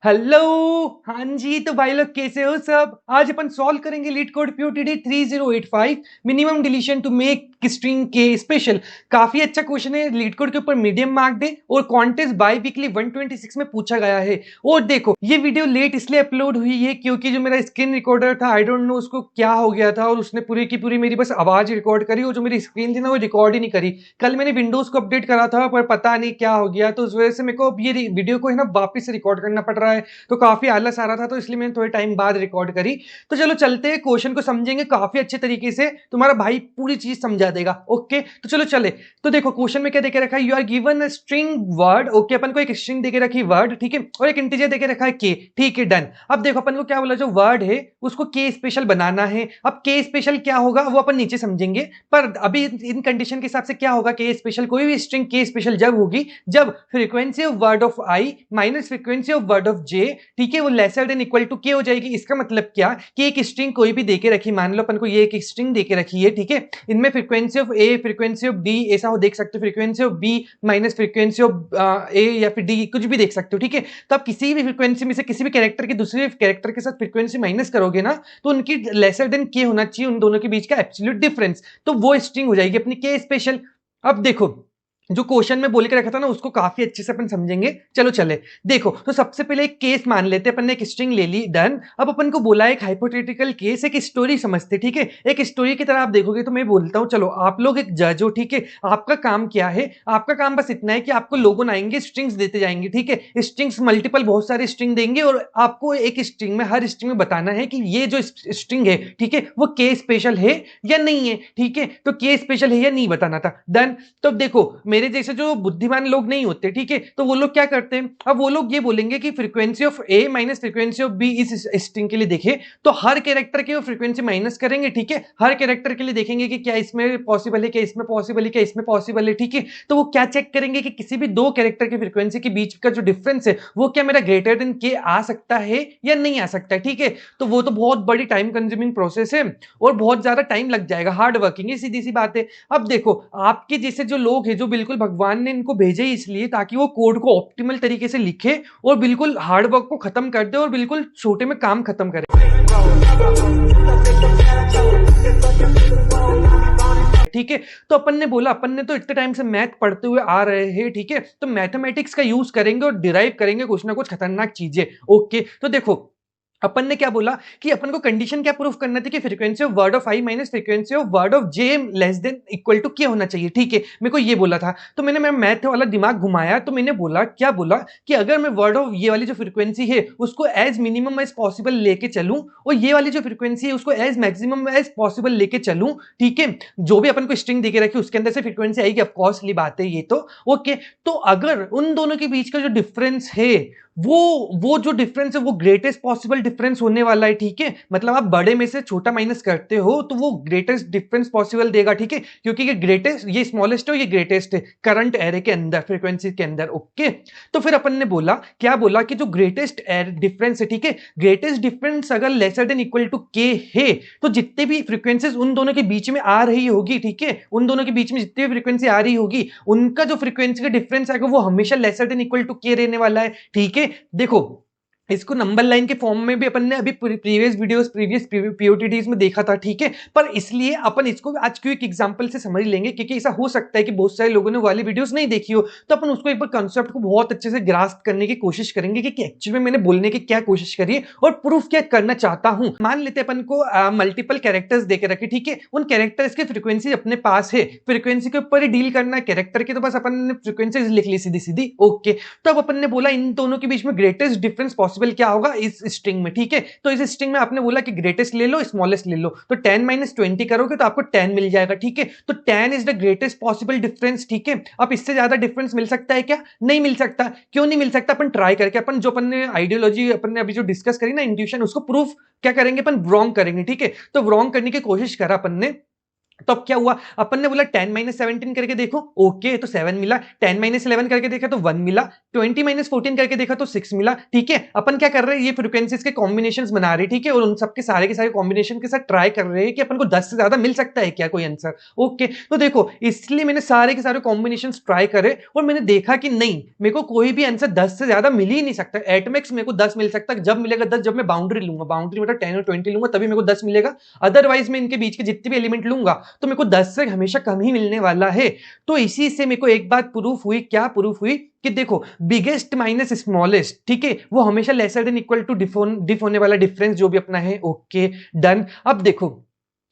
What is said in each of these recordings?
Hello. हाँ जी, तो भाई लोग कैसे हो सब। आज अपन सॉल्व करेंगे leet code POTD 3085 minimum deletion to make string K special. काफी अच्छा क्वेश्चन है, लीड कोड के ऊपर मीडियम मार्क दे और कॉन्टेस्ट बाई वीकली 126 में पूछा गया है। और देखो ये वीडियो लेट इसलिए अपलोड हुई है क्योंकि जो मेरा स्क्रीन रिकॉर्डर था आई डोंट नो उसको क्या हो गया था और उसने पूरी की पूरी मेरी बस आवाज रिकॉर्ड करी और जो मेरी स्क्रीन थी ना वो रिकॉर्ड ही नहीं करी। कल मैंने विंडोज को अपडेट करा था पर पता नहीं क्या हो गया, तो उस वजह से मेरे को अब ये वीडियो को है ना वापस से रिकॉर्ड करना पड़ रहा है। तो काफी आलस आ रहा था तो इसलिए मैंने थोड़े टाइम बाद रिकॉर्ड करी। तो चलो चलते हैं, क्वेश्चन को समझेंगे काफी अच्छे तरीके से, तुम्हारा भाई पूरी चीज समझा देगा। ओके तो चलो चले। तो देखो क्वेश्चन में क्या देके रखा है, you are given a string word. Okay अपन को एक स्ट्रिंग देके रखी वर्ड, ठीक है, और एक इंटीजर देके रखा है के, ठीक है डन। अब देखो अपन को क्या बोला, जो वर्ड है उसको के स्पेशल बनाना है। अब के स्पेशल क्या होगा वो अपन नीचे समझेंगे, पर अभी इन कंडीशन के हिसाब से क्या होगा, के स्पेशल कोई भी स्ट्रिंग के स्पेशल जब होगी जब frequency of word of I minus frequency of word of J, ठीक है, वो लेसर देन इक्वल टू के हो जाएगी। इसका मतलब क्या कि एक स्ट्रिंग कोई भी देके रखी, मान लो अपन को ये एक स्ट्रिंग देके रखी है, ठीक है, इनमें frequency of A frequency of B ऐसा हो देख सकते हो, frequency of B minus frequency of A या फिर डी कुछ भी देख सकते हो, ठीक है। तो आप किसी भी फ्रीक्वेंसी में से किसी भी कैरेक्टर के दूसरे कैरेक्टर के साथ फ्रीक्वेंसी माइनस करोगे ना तो उनकी लेसर देन के होना चाहिए, उन दोनों के बीच का एब्सोल्यूट डिफरेंस, तो वो स्ट्रिंग हो जाएगी अपनी के स्पेशल। अब देखो जो क्वेश्चन में बोल के रखा था ना उसको काफी अच्छे से अपन समझेंगे। चलो चले। देखो तो सबसे पहले एक केस मान लेते हैं, अपन ने एक स्ट्रिंग ले ली, डन। अब अपन को बोला एक हाइपोथेटिकल केस, एक स्टोरी समझते, ठीक है, एक स्टोरी की तरह आप देखोगे तो मैं बोलता हूं चलो आप लोग एक जज हो, ठीक है, आपका काम क्या है, आपका काम बस इतना है कि आपको लोगों आएंगे स्ट्रिंग्स देते जाएंगे, ठीक है, स्ट्रिंग्स मल्टीपल बहुत सारे स्ट्रिंग देंगे और आपको एक स्ट्रिंग में हर स्ट्रिंग में बताना है कि ये जो स्ट्रिंग है, ठीक है, वो के स्पेशल है या नहीं है, ठीक है, तो के स्पेशल है या नहीं बताना था, डन। तो देखो मेरे जैसे जो बुद्धिमान लोग नहीं होते, ठीक है, तो वो लोग क्या करते हैं, अब वो लोग ये बोलेंगे कि frequency of A minus frequency of B इस स्ट्रिंग के लिए देखे तो हर कैरेक्टर की वो फ्रीक्वेंसी माइनस करेंगे, ठीक है, हर कैरेक्टर के लिए देखेंगे कि क्या इसमें पॉसिबल है, क्या इसमें पॉसिबल है, क्या इसमें पॉसिबल है, ठीक है। तो वो क्या चेक करेंगे कि किसी भी दो कैरेक्टर की फ्रीक्वेंसी के बीच का जो डिफरेंस है वो क्या मेरा ग्रेटर देन के आ सकता है या नहीं आ सकता है, ठीक है। तो वो तो बहुत बड़ी टाइम कंज्यूमिंग प्रोसेस है और बहुत ज्यादा टाइम लग जाएगा, हार्ड वर्किंग है, सीधी सी बात है। अब देखो आपके जैसे जो लोग हैं, जो बिल्कुल भगवान ने इनको भेजे इसलिए ताकि वो कोड को ऑप्टिमल तरीके से लिखे और बिल्कुल हार्ड वर्क को खत्म कर दे और बिल्कुल छोटे में काम खत्म करे, ठीक है। तो अपन ने बोला अपन ने तो इतने टाइम से मैथ पढ़ते हुए आ रहे हैं, ठीक है, तो मैथमेटिक्स का यूज करेंगे और डिराइव करेंगे कुछ ना कुछ खतरनाक चीजें। ओके तो देखो अपन ने क्या बोला कि अपन को कंडीशन क्या प्रूफ करना थी कि frequency of word of I minus frequency of word of J less than equal to क्या होना चाहिए, ठीक है, मेरे को ये बोला था। तो मैंने मैं मैथ वाला दिमाग घुमाया तो मैंने बोला क्या बोला कि अगर मैं वर्ड ऑफ ये वाली जो फ्रीक्वेंसी है उसको एज मिनिमम एज पॉसिबल लेके चलूं और ये वाली जो फ्रीक्वेंसी है उसको एज मैक्सिमम एज पॉसिबल लेके चलूं, ठीक है, जो भी अपन को स्ट्रिंग देके रखी उसके अंदर से फ्रीक्वेंसी आएगी, ऑफकोर्सली बात है ये तो। ओके तो अगर उन दोनों के बीच का जो डिफरेंस है वो जो डिफरेंस है वो ग्रेटेस्ट पॉसिबल डिफरेंस होने वाला है, ठीक है, मतलब आप बड़े में से छोटा माइनस करते हो तो वो ग्रेटेस्ट डिफरेंस पॉसिबल देगा, ठीक है, क्योंकि ये ग्रेटेस्ट ये स्मॉलेस्ट है ये ग्रेटेस्ट है करंट एरे के अंदर फ्रीक्वेंसी के अंदर। ओके तो फिर अपन ने बोला क्या बोला कि जो ग्रेटेस्ट डिफरेंस है, ठीक है, ग्रेटेस्ट डिफरेंस अगर laser than equal to K है तो जितने भी फ्रीक्वेंसीज उन दोनों के बीच में आ रही होगी, ठीक है, उन दोनों के बीच में जितनी भी फ्रीक्वेंसी आ रही होगी उनका जो फ्रीक्वेंसी का डिफरेंस आएगा वो हमेशा लेसर देन इक्वल टू के रहने वाला है, ठीक है। देखो इसको नंबर लाइन के फॉर्म में भी अपन ने अभी प्रीवियस वीडियोस प्रीवियस पीओटीडीज में देखा था, ठीक है, पर इसलिए अपन इसको आज क्यों एक एग्जांपल से समझ लेंगे क्योंकि ऐसा हो सकता है कि बहुत सारे लोगों ने वाली वीडियोस नहीं देखी हो, तो अपन उसको एक बार कंसेप्ट को बहुत अच्छे से ग्रास्प करने की कोशिश करेंगे कि एक्चुअली में मैंने बोलने की क्या कोशिश करी है और प्रूफ क्या करना चाहता हूं। मान लेते अपन को मल्टीपल कैरेक्टर्स देके रखे, ठीक है, उन कैरेक्टर्स की फ्रीक्वेंसी अपने पास है, फ्रीक्वेंसी के ऊपर ही डील करना है कैरेक्टर के, तो बस अपन ने फ्रीक्वेंसी लिख ली सीधी सीधी। ओके तो अब अपन ने बोला इन दोनों के बीच में ग्रेटेस्ट डिफरेंस पॉसिबल क्या होगा इस स्ट्रिंग में, ठीक है, तो इस स्ट्रिंग में आपने बोला कि ग्रेटेस्ट ले लो स्मॉलेस्ट ले लो, तो 10 माइनस 20 करोगे तो आपको 10 मिल जाएगा, ठीक है, तो 10 is the greatest possible difference, ठीक है। अब इससे ज्यादा डिफरेंस मिल सकता है क्या, नहीं मिल सकता, क्यों नहीं मिल सकता, अपन ट्राई करके अपन जो अपन ने आइडियोलॉजी अपन ने अभी जो डिस्कस करी ना इंट्यूशन उसको प्रूफ क्या करेंगे अपन, रॉन्ग करेंगे, ठीक है, तो रॉन्ग करने की कोशिश करा अपन ने। तो अब क्या हुआ, अपन ने बोला 10 माइनस 17 करके देखो, ओके तो 7 मिला। 10 माइनस 11 करके देखा तो 1 मिला। 20 माइनस 14 करके देखा तो 6 मिला। ठीक है, अपन क्या कर रहे हैं, ये फ्रीक्वेंसीज के कॉम्बिनेशंस बना रहे हैं, ठीक है, और उन सबके सारे के सारे कॉम्बिनेशन के साथ ट्राई कर रहे हैं कि अपन को 10 से ज्यादा मिल सकता है क्या कोई आंसर। ओके, तो देखो इसलिए मैंने सारे के सारे कॉम्बिनेशन ट्राई करे और मैंने देखा कि नहीं, मेरे को कोई भी आंसर 10 से ज्यादा मिल ही नहीं सकता। एटमैक्स मेरे को 10 मिल सकता है, जब मिलेगा 10 जब मैं बाउंड्री लूंगा, बाउंड्री मतलब 10 और 20 लूंगा तभी मेरे को 10 मिलेगा। अदरवाइज मैं इनके बीच के जितने भी एलिमेंट लूंगा तो मेरे को 10 से हमेशा कम ही मिलने वाला है। तो इसी से मेरे को एक बात प्रूफ हुई, क्या प्रूफ हुई, कि देखो बिगेस्ट माइनस स्मॉलेस्ट, ठीक है, वो हमेशा लेसर देन इक्वल टू डिफ होने वाला डिफरेंस जो भी अपना है। Okay done. अब देखो,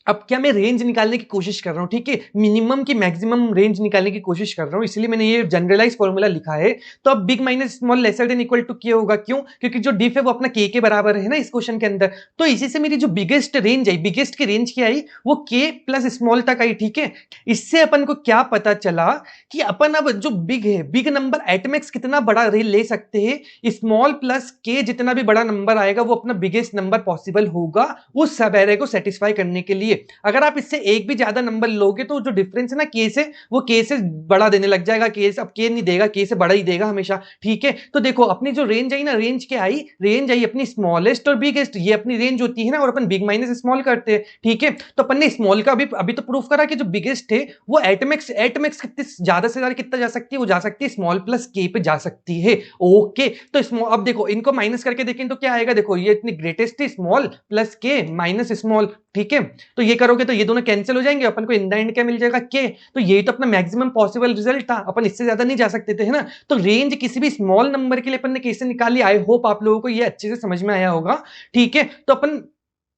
अब क्या मैं रेंज निकालने की कोशिश कर रहा हूं, ठीक है, मिनिमम की मैक्सिमम रेंज निकालने की कोशिश कर रहा हूं, इसलिए मैंने ये जनरलाइज फॉर्मूला लिखा है। तो अब big minus small lesser than equal to K होगा, क्यों, क्योंकि जो डिफ है वो अपना के बराबर है ना इस क्वेश्चन के अंदर। तो इसी से मेरी जो बिगेस्ट रेंज आई, बिगेस्ट की रेंज क्या आई, वो के प्लस स्मॉल तक आई। ठीक है, इससे अपन को क्या पता चला कि अपन अब जो बिग है, बिग नंबर एटमैक्स कितना बड़ा ले सकते हैं, स्मॉल प्लस के जितना भी बड़ा नंबर आएगा वो अपना बिगेस्ट नंबर पॉसिबल होगा उस सब एरे को सेटिस्फाई करने के लिए। अगर आप इससे एक भी ज्यादा नंबर लोगे तो जो डिफरेंस है ना के से, वो के से बड़ा देने लग जाएगा। के से अब के नहीं देगा, के से बड़ा ही देगा हमेशा। ठीक है, तो देखो अपनी जो रेंज आई ना, रेंज क्या आई, रेंज आई अपनी स्मॉलेस्ट और बिगेस्ट, ये अपनी रेंज होती है ना, और अपन बिग माइनस स्मॉल करते हैं। ठीक है, तो अपन ने स्मॉल का अभी तो प्रूफ करा कि जो बिगेस्ट है वो एटमैक्स कितने ज्यादा से ज्यादा कितना जा सकती है, वो जा सकती है स्मॉल प्लस के पे जा सकती है। ओके, तो स्मॉल, अब देखो इनको माइनस करके देखें तो क्या आएगा, देखो ये इतनी ग्रेटेस्ट है स्मॉल प्लस के माइनस स्मॉल। ठीक है, तो ये करोगे तो ये दोनों कैंसिल हो जाएंगे, अपन को इन द एंड क्या मिल जाएगा, के। तो ये तो अपना मैक्सिमम पॉसिबल रिजल्ट था, अपन इससे ज्यादा नहीं जा सकते थे, है ना। तो रेंज किसी भी स्मॉल नंबर के लिए अपन ने कैसे निकाली, आई होप आप लोगों को ये अच्छे से समझ में आया होगा। ठीक है, तो अपन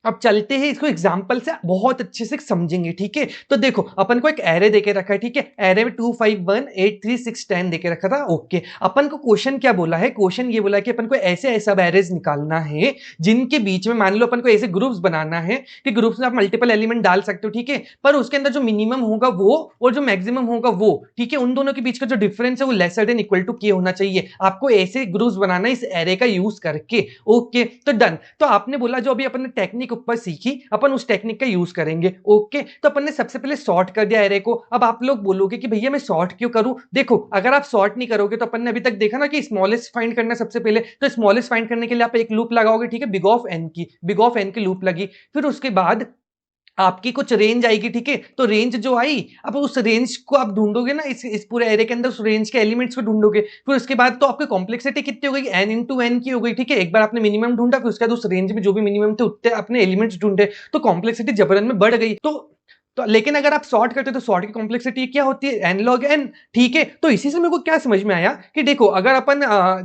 अब चलते हैं, इसको एग्जांपल से बहुत अच्छे से समझेंगे। ठीक है, तो देखो अपन को एक एरे देके रखा है, ठीक है, एरे में 2 5 1 8 3 6 10 देके रखा था। ओके, अपन को क्वेश्चन क्या बोला है, क्वेश्चन ये बोला है कि अपन को ऐसे सब एरेज निकालना है जिनके बीच में मान लो अपन को ऐसे ग्रुप्स बनाना है कि ग्रुप्स में आप मल्टीपल एलिमेंट डाल सकते हो। ठीक है, पर उसके अंदर जो मिनिमम होगा वो और जो मैक्सिमम होगा वो, ठीक है, उन दोनों के बीच का जो डिफरेंस है वो लेसर देन इक्वल टू के होना चाहिए। आपको ऐसे ग्रुप्स बनाना है इस एरे का यूज करके। ओके, तो डन। तो आपने बोला जो अभी अपन ने टेक्निक ऊपर सीखी, अपन उस टेक्निक का यूज करेंगे। ओके, तो अपन ने सबसे पहले सॉर्ट कर दिया एरे को। अब आप लोग बोलोगे कि भैया मैं सॉर्ट क्यों करूं, देखो अगर आप सॉर्ट नहीं करोगे तो अपन ने अभी तक देखा ना कि स्मॉलेस्ट फाइंड करना सबसे पहले, तो स्मॉलेस्ट फाइंड करने के लिए आप एक लूप लगाओगे, ठीक है, बिग ऑफ एन की लूप लगी। फिर उसके बाद आपकी कुछ रेंज आएगी, ठीक है, तो रेंज जो आई, अब उस रेंज को आप ढूंढोगे ना, इस पूरे एरे के अंदर उस रेंज के एलिमेंट्स को ढूंढोगे। फिर उसके बाद तो आपकी कॉम्प्लेक्सिटी कितनी हो गई, n इंटू एन की हो गई। ठीक है, एक बार आपने मिनिमम ढूंढा, फिर उसके बाद उस रेंज में जो भी मिनिमम थे उतने अपने एलिमेंट्स ढूंढे, तो कॉम्प्लेक्सिटी जबरन में बढ़ गई। तो लेकिन अगर आप सॉर्ट करते तो सॉर्ट की कॉम्प्लेक्सिटी क्या होती है, एन लॉग एन। ठीक है, तो इसी से मेरे को क्या समझ में आया कि देखो अगर अपन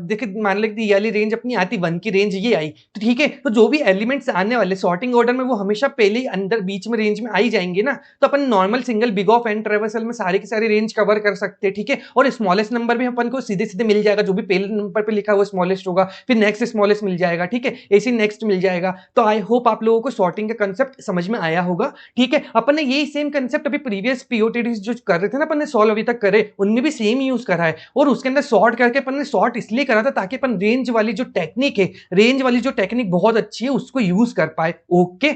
देखिए मान लेते ये वाली रेंज अपनी आती 1 की रेंज ये आई, तो ठीक है, तो जो भी एलिमेंट्स आने वाले सॉर्टिंग ऑर्डर में वो हमेशा पहले ही अंदर बीच में रेंज में आई जाएंगे ना। तो अपन normal single big of N traversal में सारी की सारी रेंज कवर कर सकते हैं। ठीक है, और स्मॉलेस्ट नंबर भी अपन को सीधे सीधे मिल जाएगा, जो भी पहले नंबर पे लिखा हुआ स्मॉलेस्ट होगा, फिर नेक्स्ट स्मॉलेस्ट मिल जाएगा। ठीक है, ऐसे नेक्स्ट मिल जाएगा। तो आई होप आप लोगों को सॉर्टिंग का कंसेप्ट समझ में आया होगा। ठीक है, अपन ने यही सेम कंसेप्ट अभी प्रीवियस पीओटीडी जो कर रहे थे ना अपन ने सॉल्व अभी तक करे, उनमें भी सेम यूज करा है, और उसके अंदर सॉर्ट करके अपन ने सॉर्ट इसलिए करा था ताकि अपन रेंज वाली जो टेक्निक है, रेंज वाली जो टेक्निक बहुत अच्छी है उसको यूज कर पाए। ओके,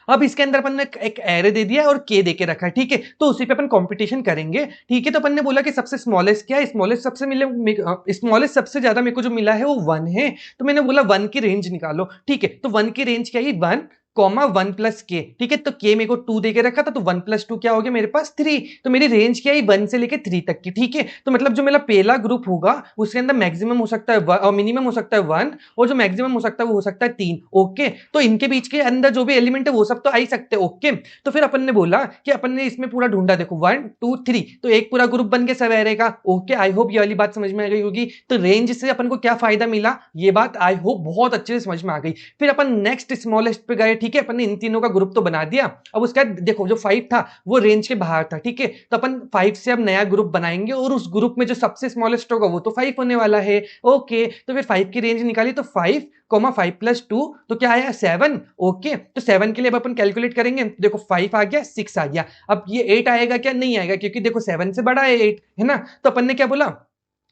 अब इसके अंदर अपन ने एक एरे दे दिया और के दे के रखा है। ठीक है, तो उसी पे अपन कंपटीशन करेंगे। ठीक है, तो अपन ने बोला कि सबसे स्मॉलेस्ट क्या है, स्मॉलेस्ट सबसे मिले, स्मॉलेस्ट सबसे ज्यादा मेरे को जो मिला है वो 1 है। तो मैंने बोला 1 की रेंज निकालो। ठीक है, तो 1 की रेंज क्या है, 1 कॉमा 1 प्लस के। ठीक है, तो के मेरे को 2 दे के रखा था, तो 1 प्लस 2 क्या हो गया मेरे पास 3। तो मेरी रेंज क्या है 1 से लेके 3 तक की। ठीक है, तो मतलब जो मेरा पहला ग्रुप होगा उसके अंदर मैक्सिमम हो सकता है और मिनिमम हो सकता है 1, और जो मैक्सिमम हो सकता है वो हो सकता है 3। ओके, तो इनके बीच के अंदर जो भी एलिमेंट है वो सब तो आ ही सकते हैं। ओके, तो फिर अपन ने बोला कि अपन ने इसमें पूरा ढूंढा, देखो 1 2 3, तो एक पूरा ग्रुप बन के सब रहेगा। ओके, आई होप ये वाली बात समझ में आ गई होगी। तो रेंज से अपन को क्या फायदा मिला, ये बात आई होप बहुत अच्छे से समझ में आ गई। फिर अपन नेक्स्ट स्मॉलेस्ट पे गए। ठीक है, अपन ने इन तीनों का ग्रुप तो बना दिया। अब उसके बाद देखो जो 5 था वो रेंज के बाहर था। ठीक है, तो अपन 5 से अब नया ग्रुप बनाएंगे, और उस ग्रुप में जो सबसे स्मॉलेस्ट होगा वो तो 5 होने वाला है। ओके, तो फिर 5 की रेंज निकाली, तो 5 5 प्लस 2, तो क्या आया 7। ओके, तो 7 के लिए अब अपन कैलकुलेट करेंगे, देखो 5 आ गया, 6 आ गया। अब ये 8 आएगा क्या, नहीं आएगा, क्योंकि देखो 7 से बड़ा है 8, है ना। तो अपन ने क्या बोला,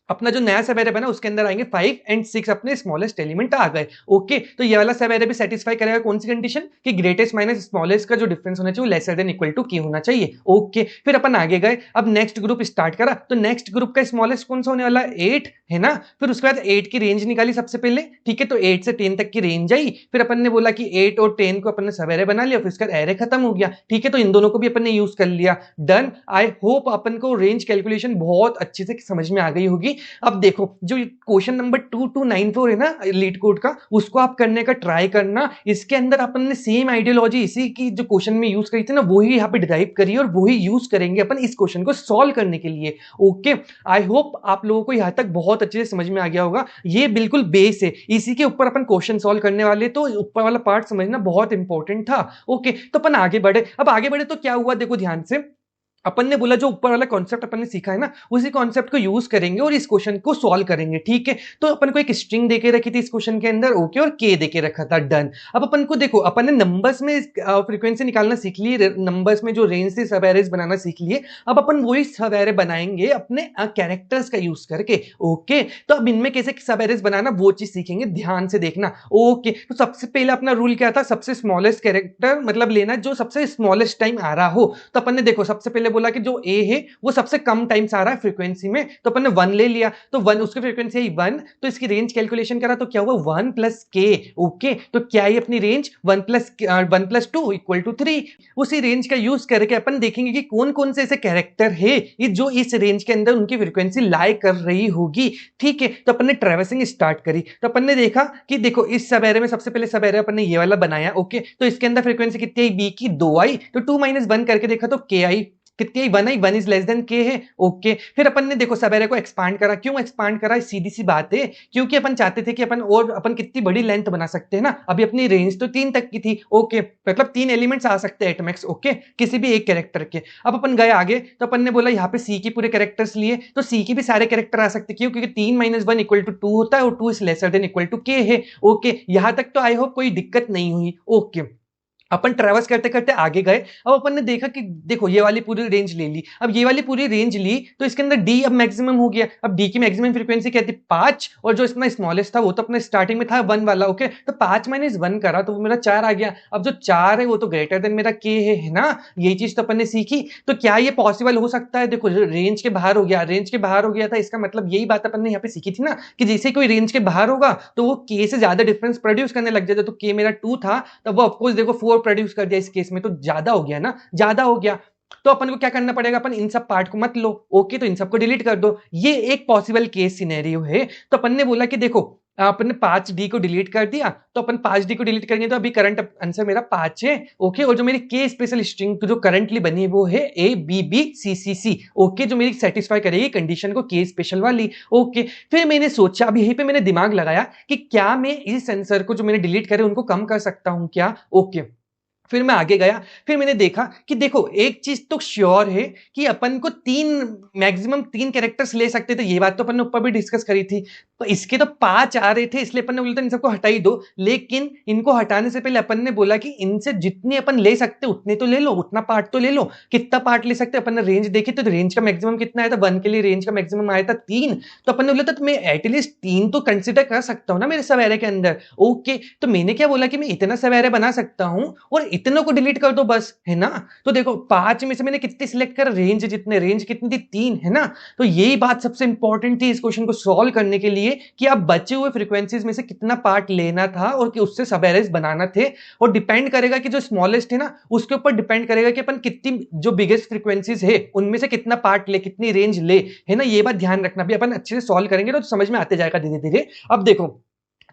अपना जो नया सब एरे बना उसके अंदर आएंगे 5 एंड 6 अपने स्मॉलेस्ट एलिमेंट आ गए। ओके, तो ये वाला सब एरे भी सेटिस्फाई करेगा कौन सी कंडीशन कि ग्रेटेस्ट माइनस स्मॉलेस्ट का जो डिफरेंस होना चाहिए वो लेसर देन इक्वल टू के होना चाहिए। ओके, फिर अपन आगे गए, अब नेक्स्ट ग्रुप स्टार्ट करा, तो नेक्स्ट ग्रुप का स्मॉलेस्ट कौन सा होने वाला है 8 है ना। फिर उसके बाद 8 की रेंज निकाली सबसे पहले, ठीक है, तो 8 से 10 तक की रेंज आई। फिर अपन ने बोला कि 8 और 10 को अपन ने सब एरे बना लिया, फिर उसका एरे खत्म हो गया, ठीक है, तो इन दोनों को भी अपन ने यूज कर लिया। डन। आई होप अपन को रेंज कैलकुलेशन बहुत अच्छे से समझ में आ गई होगी। अब देखो जो क्वेश्चन नंबर 2294 है ना लीड कोड का, उसको आप करने का ट्राई करना। इसके अंदर अपन ने सेम आइडियोलॉजी इसी की जो क्वेश्चन में यूज करी थी ना वही यहाँ पे डिराइव करी और वही यूज करेंगे अपन इस क्वेश्चन को सॉल्व करने के लिए। ओके, आई होप आप लोगों को यहां तक बहुत अच्छे से समझ में आ गया होगा। ये बिल्कुल बेस है, इसी के ऊपर अपन क्वेश्चन सॉल्व करने वाले, तो ऊपर वाला पार्ट समझना बहुत इंपॉर्टेंट था। ओके, तो अपन आगे बढ़े। अब आगे बढ़े तो क्या हुआ, देखो ध्यान से, अपन ने बोला जो ऊपर वाला कॉन्सेप्ट अपन ने सीखा है ना उसी कॉन्सेप्ट को यूज करेंगे और इस क्वेश्चन को सॉल्व करेंगे, ठीक है। तो अपन को एक स्ट्रिंग देके रखी थी इस क्वेश्चन के अंदर, ओके, और के देके रखा था। डन। अब अपन को देखो, अपन ने नंबर्स में फ्रीक्वेंसी निकालना सीख ली, नंबर्स में जो रेंज से सब एरेज बनाना सीख लिए। अब अपन वही सब एरे बनाएंगे अपने कैरेक्टर्स का यूज करके। ओके, तो अब इनमें कैसे सब एरेज बनाना वो चीज सीखेंगे, ध्यान से देखना। ओके, तो सबसे पहले अपना रूल क्या था, सबसे स्मॉलेस्ट कैरेक्टर मतलब लेना जो सबसे स्मॉलेस्ट टाइम आ रहा हो। तो अपन ने देखो सबसे पहले बोला कि जो ए है वो सबसे कम टाइम्स आ रहा है फ्रीक्वेंसी में, तो अपन ने 1 ले लिया, तो 1 उसकी फ्रीक्वेंसी है 1, तो इसकी रेंज कैलकुलेशन करा तो क्या हुआ 1 प्लस के। ओके, तो क्या है अपनी रेंज 1 प्लस 2 इक्वल टू 3। उसी रेंज का यूज करके अपन देखेंगे कि कौन कौन से ऐसे कैरेक्टर है जो इस रेंज के अंदर उनकी फ्रीक्वेंसी लाई कर रही होगी, ठीक है। तो अपन ने ट्रैवर्सिंग स्टार्ट करी, तो अपन ने देखा कि देखो इस सब एरे में सबसे पहले सब एरे अपन ने ये वाला बनाया। ओके, तो इसके अंदर फ्रीक्वेंसी कितनी आई, बी की 2 आई, तो 2 - 1 करके देखा तो के आई, कितनी आई 1 आई, 1 इज लेस देन के है। ओके, फिर अपन ने देखो सब एरे को एक्सपांड करा, क्यों एक्सपांड करा, सीधी सी बात है क्योंकि अपन चाहते थे कि अपन कितनी बड़ी लेंथ बना सकते हैं ना, अभी अपनी रेंज तो 3 तक की थी। ओके, मतलब 3 एलिमेंट्स आ सकते हैं एटमेक्स, ओके, किसी भी एक कैरेक्टर के। अब अपन गए आगे, तो अपन ने बोला यहाँ पे सी के पूरे कैरेक्टर्स लिए, तो सी के भी सारे कैरेक्टर आ सकते क्यों, क्योंकि 3 - 1 इक्वल टू 2 होता है और 2 is lesser than equal to K है। ओके, यहां तक तो आई होप कोई दिक्कत नहीं हुई। ओके, अपन ट्रैवर्स करते करते आगे गए, अब अपन ने देखा कि देखो ये वाली पूरी रेंज ले ली, अब ये वाली पूरी रेंज ली तो इसके अंदर डी अब मैक्सिमम हो गया। अब डी की मैक्सिमम फ्रीक्वेंसी क्या थी 5, और जो इसमें स्मॉलेस्ट था वो तो अपने स्टार्टिंग में था 1 वाला। ओके, तो 5 - 1 करा तो वो मेरा 4 आ गया। अब जो 4 है वो तो ग्रेटर देन मेरा के है ना, यही चीज तो अपन ने सीखी। तो क्या ये पॉसिबल हो सकता है, देखो रेंज के बाहर हो गया, रेंज के बाहर हो गया था, इसका मतलब यही बात अपन ने यहाँ पे सीखी थी ना कि जैसे कोई रेंज के बाहर होगा तो वो के से ज्यादा डिफरेंस प्रोड्यूस करने लग जाता। तो के मेरा 2 था, तब वो ऑफकोर्स देखो 4 प्रोड्यूस कर दिया, इस केस में तो ज्यादा हो गया ना, ज्यादा हो गया। तो अपन को क्या करना पड़ेगा, अपन इन सब पार्ट को मत लो। ओके, तो इन सबको डिलीट कर दो, ये एक पॉसिबल केस सिनेरियो है। तो अपन ने बोला कि देखो अपन ने 5D को डिलीट कर दिया, तो अपन 5D को डिलीट करेंगे तो अभी करंट आंसर मेरा 5 है। ओके, और जो मेरी के स्पेशल स्ट्रिंग जो करंटली बनी है वो है ABBCCC। ओके, जो मेरी सेटिस्फाई करेगी कंडीशन को के स्पेशल वाली। ओके, फिर मैंने सोचा, अब यहीं पे मैंने दिमाग लगाया कि क्या मैं इस आंसर को जो मैंने डिलीट करे उनको कम कर सकता हूं क्या। ओके, फिर मैं आगे गया, फिर मैंने देखा कि देखो एक चीज तो श्योर है कि अपन को मैक्सिमम 3 कैरेक्टर्स ले सकते थे, ये बात तो अपन ने ऊपर भी डिस्कस करी थी। तो इसके तो 5 आ रहे थे, इसलिए अपन ने बोला इन सबको हटा ही दो। लेकिन इनको हटाने से पहले अपन ने बोला कि इनसे जितने अपन ले सकते उतने तो ले लो, उतना पार्ट तो ले लो। कितना पार्ट ले सकते अपन ने रेंज देखी, तो रेंज का मैक्सिमम कितना आया था, 1 के लिए रेंज का मैक्सिमम आया था 3। तो अपन ने बोला था मैं एटलीस्ट 3 तो कंसिडर कर सकता हूं ना मेरे सब एरे के अंदर। ओके, तो मैंने क्या बोला कि मैं इतना सब एरे बना सकता हूं और इतनों को डिलीट कर दो बस, है ना। तो देखो 5 में से मैंने कितने सिलेक्ट कर, रेंज जितने, रेंज कितनी थी 3, है ना। तो यही बात सबसे इंपॉर्टेंट थी इस क्वेश्चन को सॉल्व करने के लिए कि आप बचे हुए फ्रीक्वेंसीज में से कितना पार्ट लेना था और कि उससे सब एरेज बनाना थे। और डिपेंड करेगा कि जो स्मॉलेस्ट है ना उसके ऊपर डिपेंड करेगा कि अपन कितनी जो बिगेस्ट फ्रीक्वेंसीज है उनमें से कितना पार्ट ले, कितनी रेंज ले, है ना। ये बात ध्यान रखना, भी अपन अच्छे से सॉल्व करेंगे तो समझ में आते जाएगा धीरे धीरे। अब देखो,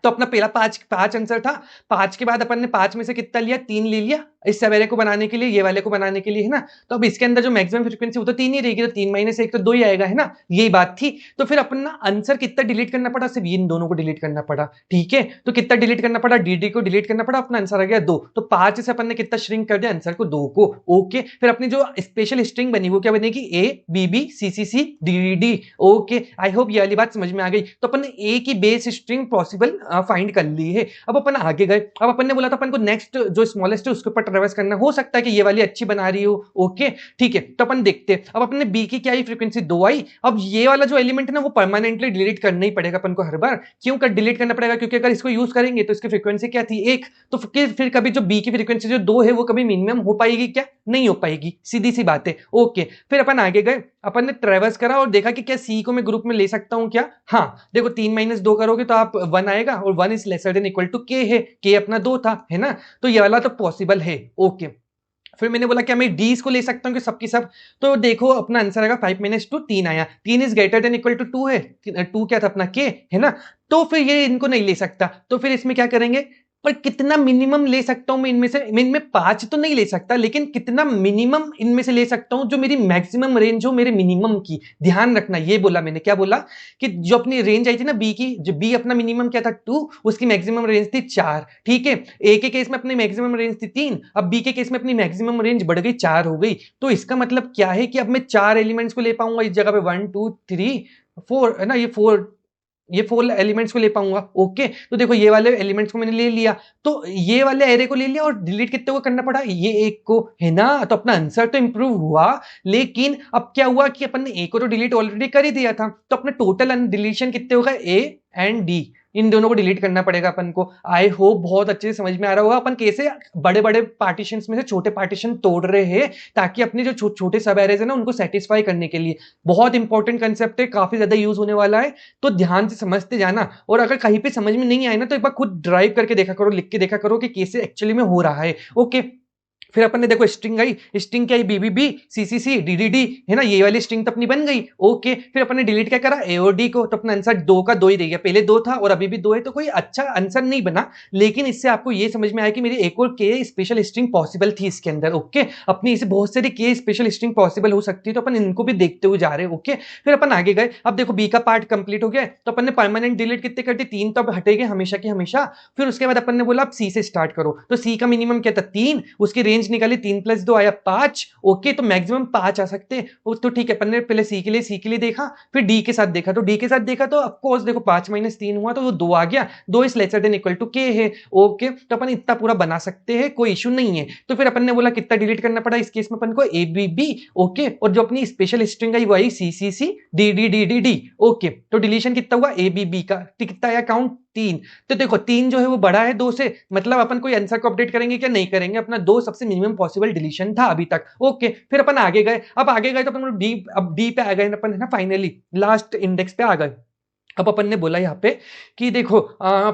तो अपना पहला 5 आंसर था, 5 के बाद अपन ने 5 में से कितना लिया, 3 ले लिया इस सवेरे को बनाने के लिए, ये वाले को बनाने के लिए, है ना। तो अब इसके अंदर जो मैक्सिमम फ्रीक्वेंसी वो तो 3 ही रहेगी, तो 3 - 1 तो 2 ही आएगा, है ना। यही बात थी। तो फिर अपन ना आंसर कितना डिलीट करना पड़ा, सिर्फ इन दोनों को डिलीट करना पड़ा, ठीक है। तो कितना डिलीट करना पड़ा, डी को डिलीट करना पड़ा, अपना आंसर आ गया 2। तो 5 से अपन ने कितना श्रिंक कर दिया आंसर को, 2 को। ओके, फिर अपनी जो स्पेशल स्ट्रिंग बनी वो क्या बनेगी, ABBCCC DD। Okay, I hope ये वाली बात समझ में आ गई। तो अपन ने ए की बेस स्ट्रिंग पॉसिबल फाइंड कर ली है। अब अपन आगे गए, अब अपन ने बोला था अपन को नेक्स्ट जो स्मॉलेस्ट है उसके ऊपर ट्रेवर्स करना, हो सकता है कि ये वाली अच्छी बना रही हो। ओके ठीक है, तो अपन देखते हैं। अब अपने बी की क्या आई फ्रीक्वेंसी 2 आई। अब ये वाला जो एलिमेंट है ना वो परमानेंटली डिलीट करना ही पड़ेगा अपन को हर बार। क्यों कर डिलीट करना पड़ेगा? क्योंकि अगर इसको यूज करेंगे तो इसकी फ्रीक्वेंसी क्या थी 1, तो फिर कभी जो बी की फ्रीक्वेंसी जो 2 है वो कभी मिनिमम हो पाएगी क्या? नहीं हो पाएगी, सीधी सी बात है। ओके फिर अपन आगे गए, अपन ने ट्रेवर्स करा और देखा कि क्या सी को मैं ग्रुप में ले सकता हूं क्या? हाँ देखो 3 - 2 करोगे तो आप 1 आएगा और 1 is lesser than equal to K है, के अपना 2 था है ना, तो ये वाला तो पॉसिबल है। ओके फिर मैंने बोला क्या मैं डीज को ले सकता हूँ कि सबकी सब? तो देखो अपना आंसर आएगा 5 - 2 3 आया, 3 is greater than equal to 2 है, 2 क्या था अपना के है ना, तो फिर ये इनको नहीं ले सकता। तो फिर इसमें क्या करेंगे, पर कितना मिनिमम ले सकता हूं मैं इनमें से? मैं इनमें 5 तो नहीं ले सकता, लेकिन कितना मिनिमम इनमें से ले सकता हूं जो मेरी मैक्सिमम रेंज हो मेरे मिनिमम की। ध्यान रखना, ये बोला मैंने, क्या बोला कि जो अपनी रेंज आई थी ना बी की, जो बी अपना मिनिमम क्या था 2, उसकी मैक्सिमम रेंज थी 4। ठीक है, ए के केस में अपनी मैक्सिमम रेंज थी 3, अब बी के केस में अपनी मैक्सिमम रेंज बढ़ गई 4 हो गई। तो इसका मतलब क्या है कि अब मैं 4 एलिमेंट्स को ले पाऊंगा इस जगह पे, 1 2 3 4 है ना, ये 4 एलिमेंट्स को ले पाऊंगा। ओके तो देखो ये वाले एलिमेंट्स को मैंने ले लिया, तो ये वाले एरे को ले लिया और डिलीट कितने को करना पड़ा? ये एक को है ना, तो अपना आंसर तो इंप्रूव हुआ, लेकिन अब क्या हुआ कि अपन ने ए को तो डिलीट ऑलरेडी कर ही दिया था, तो अपने टोटल डिलीशन कितने होगा? ए एंड डी, इन दोनों को डिलीट करना पड़ेगा अपन को। आई होप बहुत अच्छे से समझ में आ रहा होगा अपन कैसे बड़े बड़े पार्टीशन में से छोटे पार्टीशन तोड़ रहे हैं, ताकि अपने जो छोटे सब एरेज है ना उनको सेटिस्फाई करने के लिए। बहुत इंपॉर्टेंट कंसेप्ट है, काफी ज्यादा यूज होने वाला है, तो ध्यान से समझते जाना। और अगर कहीं पे समझ में नहीं आए ना तो एक बार खुद ड्राइव करके देखा करो, लिख के देखा करो कि कैसे एक्चुअली में हो रहा है। ओके फिर अपन ने देखो स्ट्रिंग आई, स्ट्रिंग क्या आई? बीबीबी सीसीसी डीडीडी है ना, ये वाली स्ट्रिंग तो अपनी बन गई। ओके फिर अपन ने डिलीट क्या करा? ए और डी को, तो अपना आंसर 2 का 2 ही रह गया, पहले 2 था और अभी भी 2 है, तो कोई अच्छा आंसर नहीं बना, लेकिन इससे आपको ये समझ में आया कि मेरी एक और के स्पेशल स्ट्रिंग पॉसिबल थी इसके अंदर। ओके अपनी इसे बहुत सारी के स्पेशल स्ट्रिंग पॉसिबल हो सकती है, तो अपन इनको भी देखते हुए जा रहे हैं। ओके फिर अपन आगे गए, अब देखो बी का पार्ट कंप्लीट हो गया, तो अपन ने परमानेंट डिलीट कितने कर दी? 3 तो अब हटेंगे हमेशा की हमेशा। फिर उसके बाद अपन ने बोला अब सी से स्टार्ट करो, तो सी का मिनिमम क्या था? 3, उसकी रेंज निकाली 3 + 2 आया 5। ओके तो मैक्सिमम 5 आ सकते हैं, तो ठीक है अपन ने पहले सी के लिए देखा, फिर डी के साथ देखा, तो डी के साथ देखा तो ऑफकोर्स देखो 5 - 3 हुआ तो वो 2 आ गया, 2 is lesser than equal to K है। ओके तो अपन इतना पूरा बना सकते हैं, कोई इशू नहीं है। तो फिर अपन ने बोला कितना डिलीट करना पड़ा इस केस में अपन को? ए बी बी। ओके और जो अपनी स्पेशल स्ट्रिंग आई वो आई C C C D D D D D. Okay तो डिलीशन कितना हुआ? ए बी बी का कितना आया काउंट? 3। तो देखो 3 जो है वो बड़ा है 2 से, मतलब अपन कोई आंसर को अपडेट करेंगे क्या? नहीं करेंगे, अपना 2 सबसे मिनिमम पॉसिबल डिलीशन था अभी तक। ओके फिर अपन आगे गए, अब आगे गए तो अपन डी, अब डी पे आ गए अपन है ना, फाइनली लास्ट इंडेक्स पे आ गए। अब अपन ने बोला यहाँ पे कि देखो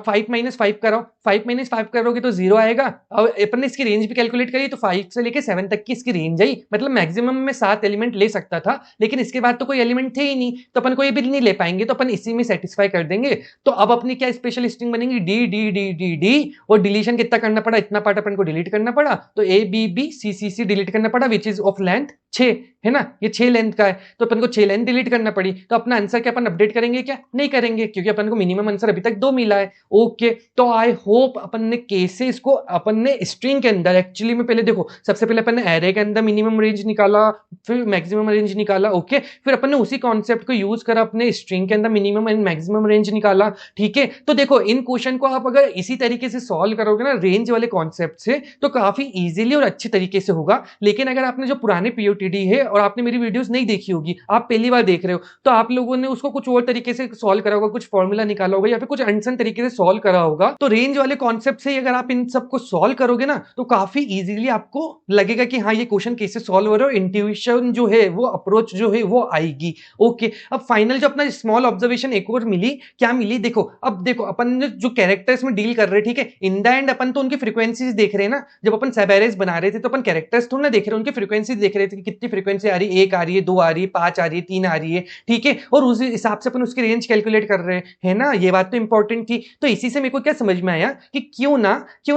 5 - 5 कराओ, 5 - 5 करोगे तो 0 आएगा। अब अपन ने इसकी रेंज भी कैलकुलेट करी तो 5 से लेके 7 तक की इसकी रेंज आई, मतलब मैक्सिमम में 7 एलिमेंट ले सकता था, लेकिन इसके बाद तो कोई एलिमेंट थे ही नहीं, तो अपन को ये भी नहीं ले पाएंगे, तो अपन इसी में सेटिस्फाई कर देंगे। तो अब अपनी क्या स्पेशल स्ट्रिंग बनेगी? D D D D D, और डिलीशन कितना करना पड़ा? इतना पार्ट अपन को डिलीट करना पड़ा, तो A B B C C C delete करना पड़ा, विच इज ऑफ लेंथ 6 है ना, ये 6 लेंथ का है, तो अपन को 6 लेंथ डिलीट करना पड़ी। तो अपना आंसर क्या अपन अपडेट करेंगे क्या? नहीं करेंगे, क्योंकि अपन को मिनिमम आंसर अभी तक 2 मिला है। ओके तो आई होप अपन ने कैसे इसको अपन ने स्ट्रिंग के अंदर एक्चुअली में पहले देखो, सबसे पहले अपन ने एरे के अंदर मिनिमम रेंज निकाला, फिर मैक्सिमम रेंज निकाला। ओके फिर अपन ने उसी कॉन्सेप्ट को यूज करा, अपने स्ट्रिंग के अंदर मिनिमम एंड मैक्सिमम रेंज निकाला। ठीक है तो देखो इन क्वेश्चन को आप अगर इसी तरीके से सॉल्व करोगे ना रेंज वाले कॉन्सेप्ट से, तो काफी इजीली और अच्छे तरीके से होगा। लेकिन अगर आपने जो पुराने पीओटीडी है और आपने मेरी वीडियोस नहीं देखी होगी, आप पहली बार देख रहे हो, तो आप लोगों ने उसको कुछ और तरीके से सॉल्व करा होगा, कुछ फॉर्मूला निकाला होगा या फिर कुछ अनसन तरीके से सॉल्व करा होगा। तो रेंज वाले कॉन्सेप्ट से अगर आप इन सबको सॉल्व करोगे ना, तो काफी इजीली आपको लगेगा कि हाँ ये क्वेश्चन कैसे सॉल्व हो रहा है, इंट्यूशन जो है वो अप्रोच जो है वो आएगी। ओके अब फाइनल जो अपना स्मॉल ऑब्जर्वेशन एक और मिली, क्या मिली देखो, अब देखो अपन जो कैरेक्टर्स में डील कर रहे हैं, ठीक है, इन द एंड अपन तो उनकी फ्रीक्वेंसीज देख रहे हैं ना, जब अपन सब एरेज बना रहे थे तो अपन कैरेक्टर्स थोड़ा ना देख रहे, उनकी फ्रीक्वेंसीज देख रहे थे कि कितनी फ्रीक्वेंसी आ रही है, 1 आ रही है, 2 आ रही है, 5 आ रही है, 3 आ रही है। ठीक है और उस हिसाब से अपन उसकी रेंज कैलकुलेट कर रहे हैं ना, ये बात तो इंपॉर्टेंट थी। तो इसी से मेरे को क्या समझ में आया कि क्यों ना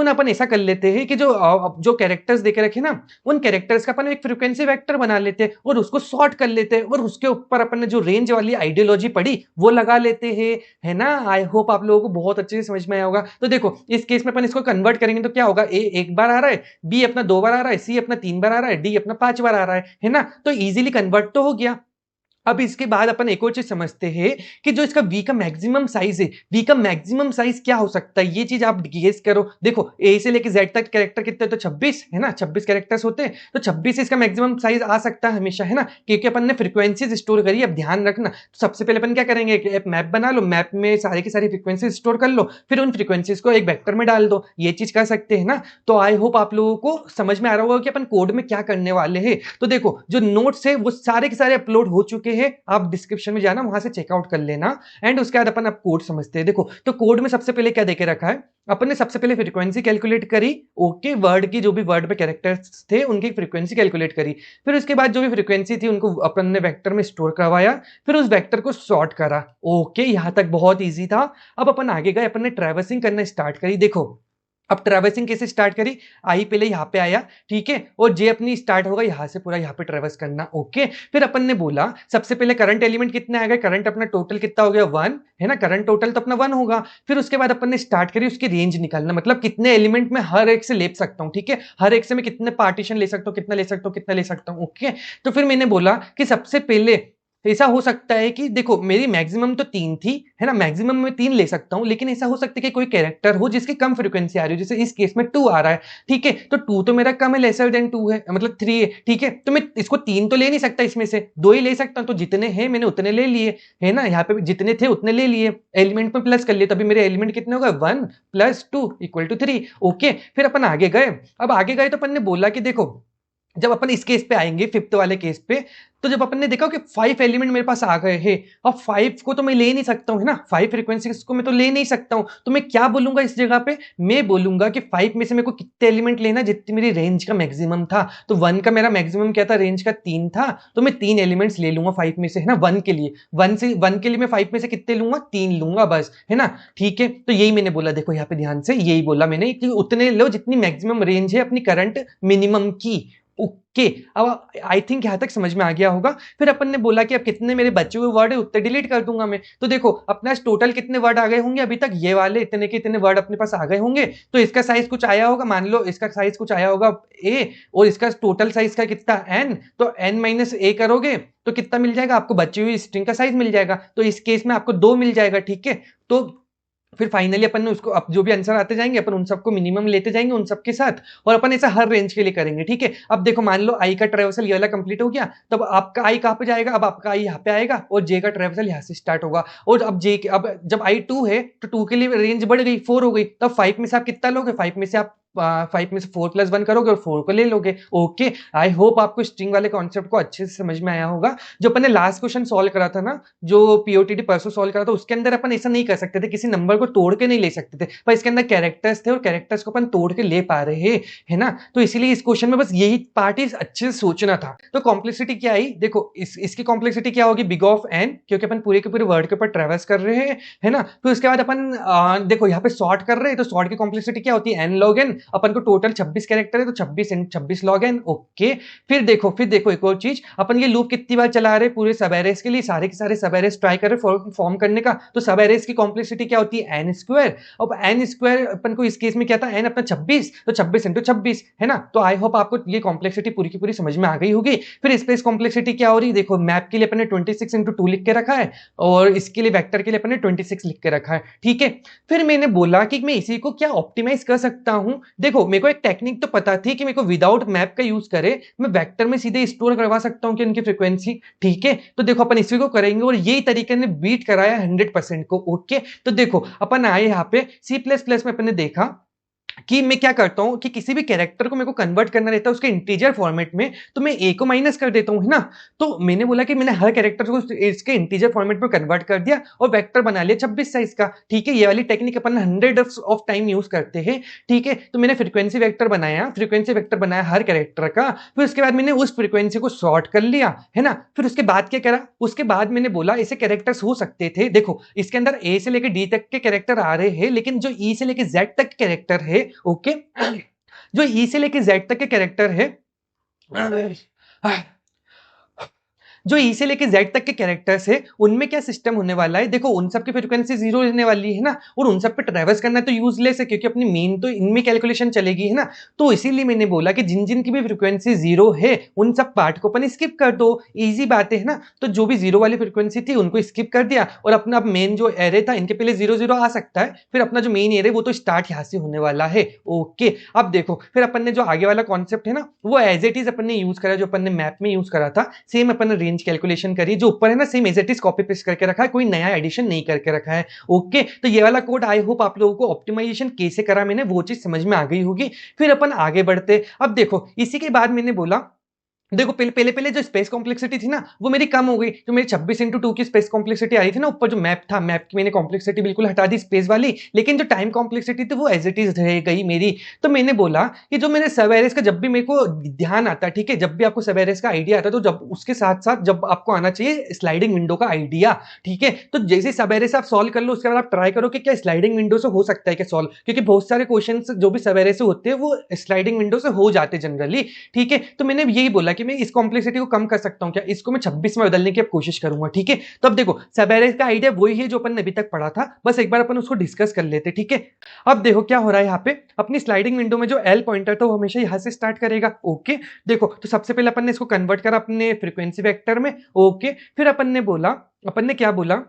अपन ऐसा कर लेते हैं कि जो कैरेक्टर्स देखे रखे ना, उन कैरेक्टर्स का अपन एक फ्रीक्वेंसी वेक्टर बना लेते हैं और उसको सॉर्ट कर लेते हैं, और उसके ऊपर अपन ने जो रेंज वाली आइडियोलॉजी पढ़ी वो लगा लेते हैं, है ना। आई होप आप लोगों को बहुत अच्छे से समझ में आया होगा। तो देखो इस केस में अपन इसको कन्वर्ट करेंगे तो क्या होगा, ए 1 बार आ रहा है, बी अपना 2 बार आ रहा है, सी अपना 3 बार आ रहा है, डी अपना 5 बार आ रहा है ना, तो इजीली कन्वर्ट तो हो गया। अब इसके बाद अपन एक और चीज समझते हैं कि जो इसका वी का मैक्सिमम साइज है, वी का मैक्सिमम साइज क्या हो सकता है, ये चीज आप गेस करो। देखो ए से लेके जेड तक कैरेक्टर कितने, तो 26 है ना, 26 कैरेक्टर्स होते हैं, तो 26 इसका मैक्सिमम साइज आ सकता है हमेशा, है ना, क्योंकि अपन ने फ्रीक्वेंसीज स्टोर करी। अब ध्यान रखना, तो सबसे पहले अपन क्या करेंगे, एक मैप बना लो, मैप में सारी की सारी फ्रीक्वेंसीज स्टोर कर लो, फिर उन फ्रीक्वेंसीज को एक वेक्टर में डाल दो, ये चीज कर सकते हैं ना। तो आई होप आप लोगों को समझ में आ रहा होगा कि अपन कोड में क्या करने वाले हैं। तो देखो जो नोट्स है वो सारे के सारे अपलोड हो चुके हैं, आप डिस्क्रिप्शन में जाना, वहां से चेकआउट कर लेना। एंड उसके बाद अपन अब कोड समझते हैं। देखो तो कोड में सबसे पहले क्या देके रखा है, अपन ने सबसे पहले फ्रीक्वेंसी कैलकुलेट करी, ओके, वर्ड की जो भी वर्ड पे कैरेक्टर्स थे उनकी फ्रीक्वेंसी कैलकुलेट करी, फिर उसके बाद जो भी फ्रीक्वेंसी थी उनको अपन ने वेक्टर में स्टोर करवाया, फिर उस वेक्टर को सॉर्ट करा। ओके, यहां तक बहुत इजी था। अब अपन आगे गए, अपन ने ट्रैवर्सिंग करना स्टार्ट करी। देखो अब ट्रैवर्सिंग कैसे स्टार्ट करी, आई पहले यहाँ पे आया, ठीक है, और जे अपनी स्टार्ट होगा यहाँ से पूरा यहाँ पे ट्रैवर्स करना। ओके, फिर अपन ने बोला सबसे पहले करंट एलिमेंट कितने आ गए, करंट अपना टोटल कितना हो गया 1, है ना, करंट टोटल तो अपना 1 होगा। फिर उसके बाद अपन ने स्टार्ट करी उसकी रेंज निकालना, मतलब कितने एलिमेंट में हर एक से ले सकता हूँ, ठीक है, हर एक से मैं कितने पार्टीशन ले सकता हूँ, कितना ले सकता हूँ, कितना ले सकता हूँ। ओके, तो फिर मैंने बोला कि सबसे पहले ऐसा हो सकता है कि देखो मेरी मैक्सिमम तो 3 थी, है ना, मैक्सिमम में 3 ले सकता हूं, लेकिन ऐसा हो सकता है कि कोई कैरेक्टर हो जिसकी कम फ्रीक्वेंसी आ रही हो, जैसे इस केस में 2 आ रहा है, ठीक है, तो 2 तो मेरा कम है, लेसर देन 2 है, मतलब 3 है, ठीक है, तो मैं इसको 3 तो ले नहीं सकता, इसमें से 2 ही ले सकता हूं, तो जितने हैं मैंने उतने ले लिए, है ना, यहाँ पे जितने थे उतने ले लिए, एलिमेंट में प्लस कर लिए, तभी मेरे एलिमेंट कितने होगा 1 + 2 = 3। ओके, फिर अपन आगे गए। अब आगे गए तो अपन ने बोला कि देखो जब अपन इस केस पे आएंगे, फिफ्थ वाले केस पे, तो जब अपन ने देखा कि 5 एलिमेंट मेरे पास आ गए हैं, अब 5 को तो मैं ले नहीं सकता हूं, है ना, 5 फ्रीक्वेंसीज को मैं तो ले नहीं सकता हूं, तो मैं क्या बोलूंगा इस जगह पे, मैं बोलूंगा कि 5 में से मेरे को कितने एलिमेंट लेना जितनी मेरी रेंज का मैक्सिमम था। तो 1 का मेरा मैक्सिमम क्या था, रेंज का 3 था, तो मैं 3 एलिमेंट्स ले लूंगा 5 में से, है ना, 1 के लिए, 1 के लिए मैं 5 में से कितने लूंगा, 3 लूंगा बस, है ना, ठीक है। तो यही मैंने बोला, देखो यहाँ पे ध्यान से यही बोला मैंने कि उतने लो जितनी मैक्सिमम रेंज है अपनी करंट मिनिमम की। ओके, अब आई थिंक यहां तक समझ में आ गया होगा। फिर अपन ने बोला कि अब कितने मेरे बचे हुए वर्ड है उतने डिलीट कर दूंगा मैं। तो देखो अपना टोटल कितने वर्ड आ गए होंगे अभी तक, ये वाले इतने के इतने वर्ड अपने पास आ गए होंगे, तो इसका साइज कुछ आया होगा, मान लो इसका साइज कुछ आया होगा ए, और इसका टोटल साइज का कितना एन, तो एन माइनस ए करोगे तो कितना मिल जाएगा आपको, बची हुई स्ट्रिंग का साइज मिल जाएगा, तो इस केस में आपको 2 मिल जाएगा, ठीक है। तो फिर फाइनली अपन ने उसको, अब जो भी आंसर आते जाएंगे अपन उन सबको मिनिमम लेते जाएंगे उन सबके साथ, और अपन ऐसा हर रेंज के लिए करेंगे, ठीक है। अब देखो मान लो आई का ट्रेवर्सल ये वाला कंप्लीट हो गया, तब आपका आई कहां पे जाएगा, अब आपका आई यहाँ पे आएगा, और जे का ट्रेवर्सल यहाँ से स्टार्ट होगा, और अब जे के, अब जब आई 2 है तो 2 के लिए रेंज बढ़ गई, 4 हो गई, तब 5 में से आप कितना लोगे, 5 में से आप 5 में से 4 + 1 करोगे और 4 को ले लोगे। ओके, आई होप आपको स्ट्रिंग वाले कॉन्सेप्ट को अच्छे से समझ में आया होगा। जो अपन ने लास्ट क्वेश्चन सॉल्व करा था ना, जो पीओटीडी परसों सॉल्व करा था, उसके अंदर अपन ऐसा नहीं कर सकते थे, किसी नंबर को तोड़ के नहीं ले सकते थे, पर इसके अंदर कैरेक्टर्स थे और कैरेक्टर्स को अपन तोड़ के ले पा रहे हैं, है ना, तो इसीलिए इस क्वेश्चन में बस यही पार्ट अच्छे से सोचना था। तो कॉम्प्लेक्सिटी क्या आई, देखो इसकी कॉम्प्लेक्सिटी क्या होगी, बिग ऑफ एन, क्योंकि अपन पूरे के पूरे वर्ड के ऊपर ट्रेवर्स कर रहे हैं, है ना। फिर उसके बाद अपन देखो यहाँ पे सॉर्ट कर रहे हैं, तो सॉर्ट की कॉम्प्लेक्सिटी क्या होती है, एन लॉग एन, अपन को टोटल 26 कैरेक्टर है तो 26 × 26 लॉग एन। ओके, फिर देखो एक और चीज, अपन ये लूप कितनी बार चला रहे पूरे सब एरेस के लिए, सारे के सारे सब एरेस ट्राई कर रहे फॉर्म करने का, तो सब एरेस की कॉम्प्लेक्सिटी क्या होती है, n²। अब n² अपन को इस केस में क्या था, n अपना 26, तो 26 × 26, है ना। तो आई होप आपको ये कॉम्प्लेक्सिटी पूरी की पूरी समझ में आ गई होगी। फिर स्पेस कॉम्प्लेक्सिटी क्या हो रही है, देखो मैप के लिए अपन ने 26 × 2 लिख के रखा है, और इसके लिए वेक्टर के लिए अपन ने 26 लिख के रखा है, ठीक है। फिर मैंने बोला कि मैं इसी को क्या ऑप्टिमाइज कर सकता हूं, देखो मेरे को एक टेक्निक तो पता थी कि मेरे को विदाउट मैप का यूज करे मैं वेक्टर में सीधे स्टोर करवा सकता हूं कि इनकी फ्रीक्वेंसी, ठीक है। तो देखो अपन इसी को करेंगे और यही तरीके ने बीट कराया 100% को। ओके, तो देखो अपन आए यहाँ पे C++ में अपन ने देखा कि मैं क्या करता हूं कि किसी भी कैरेक्टर को मेरे को कन्वर्ट करना रहता है उसके इंटीजर फॉर्मेट में, तो मैं ए को माइनस कर देता हूं, है ना। तो मैंने बोला कि मैंने हर कैरेक्टर को इसके इंटीजर फॉर्मेट में कन्वर्ट कर दिया और वेक्टर बना लिया 26 साइज का, ठीक है। ये वाली technique upon 100 of time use करते हैं, ठीक है। तो मैंने फ्रीक्वेंसी वेक्टर बनाया हर कैरेक्टर का, फिर उसके बाद मैंने उस फ्रीक्वेंसी को सॉर्ट कर लिया, है ना। फिर उसके बाद क्या करा, उसके बाद मैंने बोला ऐसे कैरेक्टर्स हो सकते थे, देखो इसके अंदर ए से लेकर डी तक के कैरेक्टर आ रहे हैं, लेकिन जो ई से लेकर जेड तक कैरेक्टर है, ओके, जो ई से लेके जेड तक के कैरेक्टर है, जो ई से लेके जेड तक के कैरेक्टर्स है उनमें क्या सिस्टम होने वाला है, देखो उन सब की फ्रीक्वेंसी जीरो रहने वाली है ना, और उन सब पे ट्रेवर्स करना तो यूजलेस है क्योंकि अपनी मेन तो इनमें कैलकुलेशन चलेगी है ना। तो इसीलिए मैंने बोला कि जिन जिन की भी फ्रीक्वेंसी जीरो है उन सब पार्ट को अपन स्किप कर दो, इजी बात है ना। तो जो भी जीरो वाली फ्रीक्वेंसी थी उनको स्किप कर दिया और अपना मेन जो एरे था इनके पहले जीरो जीरो आ सकता है, फिर अपना जो मेन एरे वो तो स्टार्ट यहां से होने वाला है। ओके, अब देखो फिर अपन ने जो आगे वाला कॉन्सेप्ट है ना वो एज इट इज अपन ने यूज करा, जो अपन ने मैप में यूज करा था सेम अपन ने रेंज कैलकुलेशन करी, जो ऊपर है ना same as it is copy paste करके रखा है, कोई नया एडिशन नहीं करके रखा है। ओके, तो ये वाला कोड आई होप आप लोगों को ऑप्टिमाइजेशन कैसे करा मैंने वो चीज समझ में आ गई होगी। फिर अपन आगे बढ़ते, अब देखो इसी के बाद मैंने बोला देखो पहले पहले पहले जो स्पेस कॉम्प्लेक्सिटी थी ना वो मेरी कम हो गई, जो मेरी 26x2 की स्पेस कॉम्प्लेक्सिटी आई थी ना ऊपर, जो मैप था मैप की मैंने कॉम्प्लेक्सिटी बिल्कुल हटा दी स्पेस वाली, लेकिन जो टाइम कॉम्प्लेक्सिटी थी वो एज इट इज रह गई मेरी। तो मैंने बोला कि जो मेरे सब एरेस का जब भी मेरे को ध्यान आता, ठीक है, जब भी आपको सब एरेस का आइडिया आता तो जब उसके साथ साथ जब आपको आना चाहिए स्लाइडिंग विंडो का आइडिया, ठीक है। तो जैसे सब एरेस आप सॉल्व कर लो उसके बाद आप ट्राई करो कि क्या स्लाइडिंग विंडो से हो सकता है क्या सॉल्व, क्योंकि बहुत सारे क्वेश्चन जो भी सब एरेस से होते हैं वो स्लाइडिंग विंडो से हो जाते जनरली, ठीक है। तो मैंने यही बोला कि मैं इस कॉम्प्लेक्सिटी को कम कर सकता हूं क्या, इसको मैं 26 में बदलने की अब कोशिश करूंगा, ठीक है। तो अब देखो सब एरेस का आइडिया वही है जो अपन ने अभी तक पढ़ा था, बस एक बार अपन उसको डिस्कस कर लेते, ठीक है। अब देखो क्या हो रहा है यहाँ पे, अपनी स्लाइडिंग विंडो में जो एल पॉइंटर था वो हमेशा यहां से स्टार्ट करेगा। ओके, देखो तो सबसे पहले अपन ने इसको कन्वर्ट करा अपने फ्रीक्वेंसी वेक्टर में। ओके, फिर अपन ने क्या बोला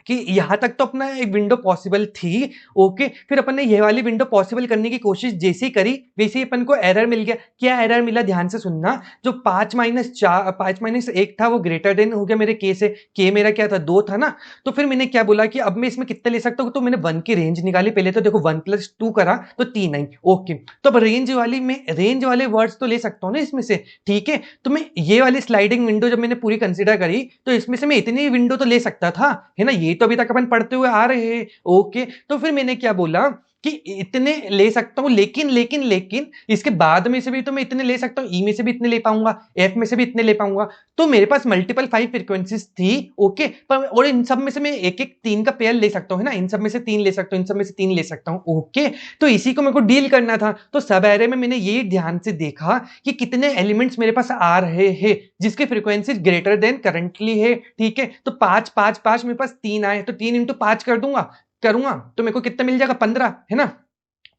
कि यहां तक तो अपना एक विंडो पॉसिबल थी। ओके, फिर अपन ने ये वाली विंडो पॉसिबल करने की कोशिश जैसे ही करी वैसे ही अपन को एरर मिल गया। क्या एरर मिला ध्यान से सुनना, जो 5-1 था वो ग्रेटर देन हो गया मेरे के से, के मेरा क्या था 2 था ना। तो फिर मैंने क्या बोला कि अब मैं इसमें कितने ले सकता हूँ, तो मैंने 1 की रेंज निकाली पहले, तो देखो 1 + 2 करा तो 3 आई। ओके, तो अब रेंज वाले वर्ड्स तो ले सकता हूँ ना इसमें से, ठीक है। तो मैं ये वाली स्लाइडिंग विंडो जब मैंने पूरी कंसिडर करी तो इसमें से मैं इतनी विंडो तो ले सकता था, है ना, ये तो अभी तक अपन पढ़ते हुए आ रहे हैं। ओके, तो फिर मैंने क्या बोला कि इतने ले सकता हूं, लेकिन इसके बाद में से भी तो मैं इतने ले सकता हूं, ई में से भी इतने ले पाऊंगा, एफ में से भी इतने ले पाऊंगा। तो मेरे पास मल्टीपल 5 फ्रीक्वेंसीज थी। ओके, पर और इन सब में से मैं एक एक 3 का पेयर ले सकता हूं, है ना, इन सब में से 3 ले सकता हूं, इन सब में से 3 ले सकता हूं। ओके, तो इसी को मेरे को डील करना था। तो सब एरे में मैंने ये ध्यान से देखा कि कितने एलिमेंट्स मेरे पास आ रहे हैं जिसके फ्रीक्वेंसी ग्रेटर देन करंटली है, ठीक है। तो 5 मेरे पास 3 आए, तो 3 × 5 करूंगा तो मेरे को कितना मिल जाएगा 15, है ना।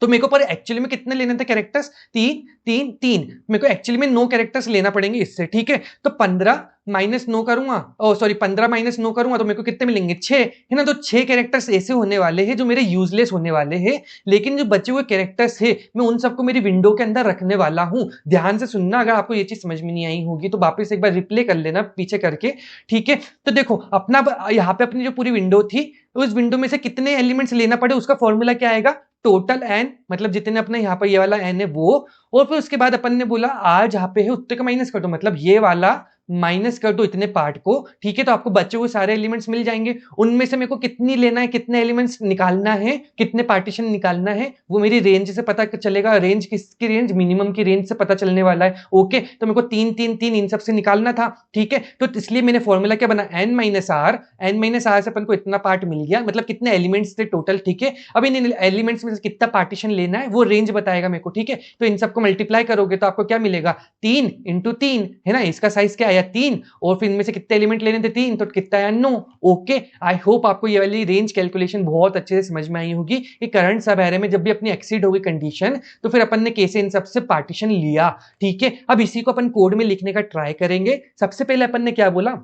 तो मेरे को पर एक्चुअली में कितने लेने थे कैरेक्टर्स, 3 मेरे को एक्चुअली में 9 कैरेक्टर्स लेना पड़ेंगे इससे, ठीक है। तो 15 - 9 करूंगा, 15 - 9 करूंगा तो मेरे को कितने मिलेंगे 6, है ना। तो 6 कैरेक्टर्स ऐसे होने वाले हैं जो मेरे यूजलेस होने वाले हैं, लेकिन जो बचे हुए कैरेक्टर्स है मैं उन सबको मेरी विंडो के अंदर रखने वाला हूं। ध्यान से सुनना, अगर आपको ये चीज समझ में नहीं आई होगी तो वापस एक बार रिप्ले कर लेना पीछे करके, ठीक है। तो देखो अपना यहाँ पे अपनी जो पूरी विंडो थी उस विंडो में से कितने एलिमेंट्स लेना पड़े उसका फॉर्मूला क्या आएगा, टोटल एन, मतलब जितने अपने यहाँ पर ये वाला एन है वो, और फिर उसके बाद अपन ने बोला आज यहाँ पे है उतने का माइनस कर दो, मतलब ये वाला माइनस कर दो इतने पार्ट को, ठीक है। तो आपको बचे हुए सारे एलिमेंट्स मिल जाएंगे, उनमें से मेरे को कितनी लेना है, कितने एलिमेंट्स निकालना है, कितने पार्टीशन निकालना है, वो मेरी रेंज से पता चलेगा। रेंज किसकी रेंज, मिनिमम की रेंज से पता चलने वाला है। ओके, तो मेरे को 3 इन सब से निकालना था, ठीक है। तो इसलिए मैंने फॉर्मूला क्या बना, n-r से अपन को इतना पार्ट मिल गया, मतलब कितने एलिमेंट्स थे टोटल, ठीक है। अब इन एलिमेंट्स में से कितना पार्टीशन लेना है वो रेंज बताएगा मेरे को, ठीक है। तो इन सबको मल्टीप्लाई करोगे तो आपको क्या मिलेगा, 3 × 3, है ना, इसका साइज क्या आया 3, और फिर इनमें से कितने एलिमेंट लेने थे 3, तो कितना आया 9। ओके, आई होप आपको ये वाली रेंज कैलकुलेशन बहुत अच्छे से समझ में आई होगी कि करंट सब एरे में जब भी अपनी एक्सीड होगी कंडीशन तो फिर अपन ने कैसे इन सबसे पार्टीशन लिया, ठीक है। अब इसी को अपन कोड में लिखने का ट्राई करेंगे। सबसे पहले अपन ने क्या बोला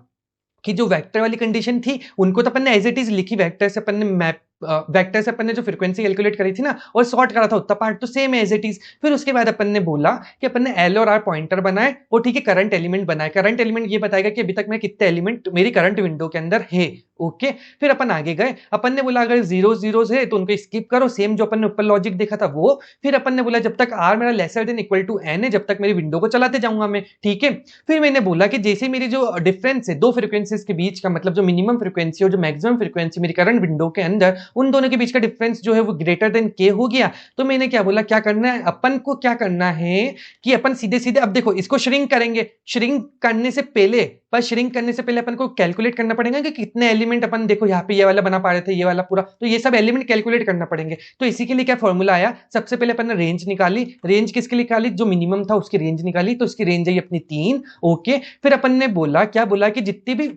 कि जो वेक्टर वाली कंडीशन थी उनको तो अपन ने एज इट इज लिखी, वेक्टर से अपन ने वेक्टर से अपन ने जो फ्रीक्वेंसी कैलकुलेट करी थी ना और सॉर्ट करा था उतना पार्ट तो सेम एज इट इज। फिर उसके बाद अपन ने बोला कि अपन ने एल और आर पॉइंटर बनाए और ठीक है करंट एलिमेंट बनाए। करंट एलिमेंट ये बताएगा कि अभी तक में कितने एलिमेंट मेरी करंट विंडो के अंदर है। ओके, फिर अपन आगे गए, अपन ने बोला अगर जीरोज है तो उनको स्किप करो, सेम जो अपन ने ऊपर लॉजिक देखा था वो। फिर अपन ने बोला जब तक आर मेरा lesser than equal to N है जब तक मेरी विंडो को चलाते जाऊंगा मैं, ठीक है। फिर मैंने बोला कि जैसे मेरी जो डिफरेंस है दो फ्रीक्वेंसीज के बीच का, मतलब जो मिनिमम फ्रीक्वेंसी और जो मैक्सिमम फ्रीक्वेंसी मेरी करंट विंडो के अंदर उन दोनों के बीच का डिफरेंस जो है वो ग्रेटर देन के हो गया। तो मैंने क्या बोला, क्या करना है अपन को, क्या करना है कि अपन सीधे सीधे अब देखो इसको श्रिंक करेंगे। श्रिंक करने से पहले, पर श्रिंक करने से पहले अपन को कैलकुलेट करना पड़ेगा कि कितने एलिमेंट अपन, देखो यहाँ पे ये वाला बना पा रहे थे, ये वाला पूरा, तो ये सब एलिमेंट कैलकुलेट करना पड़ेंगे। तो इसी के लिए क्या फॉर्मूला आया, सबसे पहले अपन ने रेंज निकाली। रेंज किसके लिए निकाली, जो मिनिमम था उसकी रेंज निकाली, तो उसकी रेंज आई अपनी 3। ओके, फिर अपन ने बोला, क्या बोला कि जितनी भी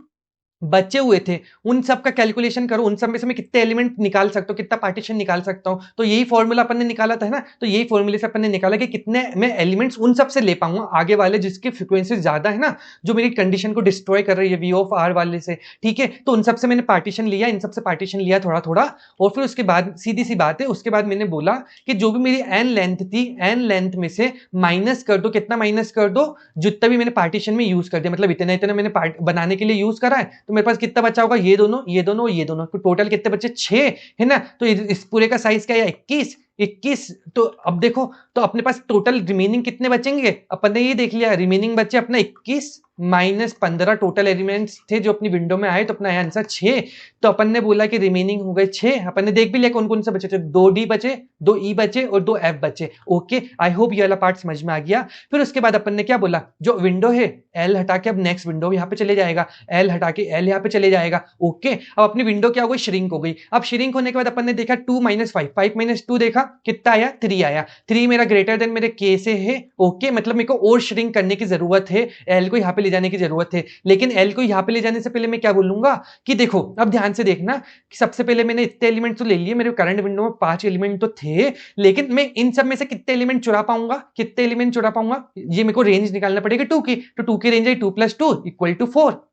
बचे हुए थे उन सब का कैलकुलेशन करो, उन सब में से मैं कितने एलिमेंट निकाल सकता हूं, कितना पार्टीशन निकाल सकता हूं। तो यही फॉर्मूला अपन ने निकाला था ना, तो यही फॉर्मूले से अपन ने निकाला कि कितने मैं एलिमेंट्स उन सब से ले पाऊंगा आगे वाले जिसकी फ्रीक्वेंसी ज्यादा है ना, जो मेरी कंडीशन को डिस्ट्रॉय कर रही है वी ऑफ आर वाले से। ठीक है, तो उन सब से मैंने पार्टीशन लिया, इन सब से पार्टीशन लिया थोड़ा थोड़ा, और फिर उसके बाद सीधी सी बात है, उसके बाद मैंने बोला कि जो भी मेरी एन लेंथ थी, एन लेंथ में से माइनस कर दो, कितना माइनस कर दो, जितना भी मैंने पार्टीशन में यूज कर दिया, मतलब इतना इतना मैंने बनाने के लिए यूज करा है, तो मेरे पास कितना बचा होगा, ये दोनों ये दोनों ये दोनों, तो टोटल कितने बचे, 6 है ना। तो इस पूरे का साइज क्या है, 21। तो अब देखो, तो अपने पास टोटल रिमेनिंग कितने बचेंगे, अपन ने ये देख लिया, रिमेनिंग बचे अपना 21 माइनस 15 टोटल एलिमेंट्स थे जो अपनी विंडो में आए, तो अपना आंसर 6। तो अपन ने बोला कि रिमेनिंग हो गए 6। अपन ने देख भी लिया कौन कौन से बचे थे, 2 डी बचे, 2 ई बचे और 2 एफ बचे। ओके, आई होप ये वाला पार्ट समझ में आ गया। फिर उसके बाद अपन ने क्या बोला, जो विंडो है एल हटा के अब नेक्स्ट विंडो यहाँ पे चले जाएगा, एल हटा के एल यहाँ पे चले जाएगा। ओके, अब अपनी विंडो क्या हो गई, श्रिंक हो गई। अब श्रिंक होने के बाद अपन ने देखा 2 माइनस 5, 5 माइनस 2 देखा कितना आया, 3 आया। 3 मेरा ग्रेटर देन मेरे के से है। ओके, मतलब मेरे को और श्रिंक करने की जरूरत है, एल को यहाँ पे ले जाने की जरूरत है। लेकिन एल को यहाँ पे ले जाने से पहले मैं क्या बोलूंगा कि देखो, अब ध्यान से देखना कि सबसे पहले मैंने इतने एलिमेंट तो ले लिए, मेरे करंट विंडो में 5 एलिमेंट तो थे, लेकिन मैं इन सब में से कितने एलिमेंट चुरा पाऊंगा, कितने एलिमेंट चुरा पाऊंगा, ये मेरे को रेंज निकालना पड़ेगा 2 की। तो 2 की रेंज है 2 + 2 = 4,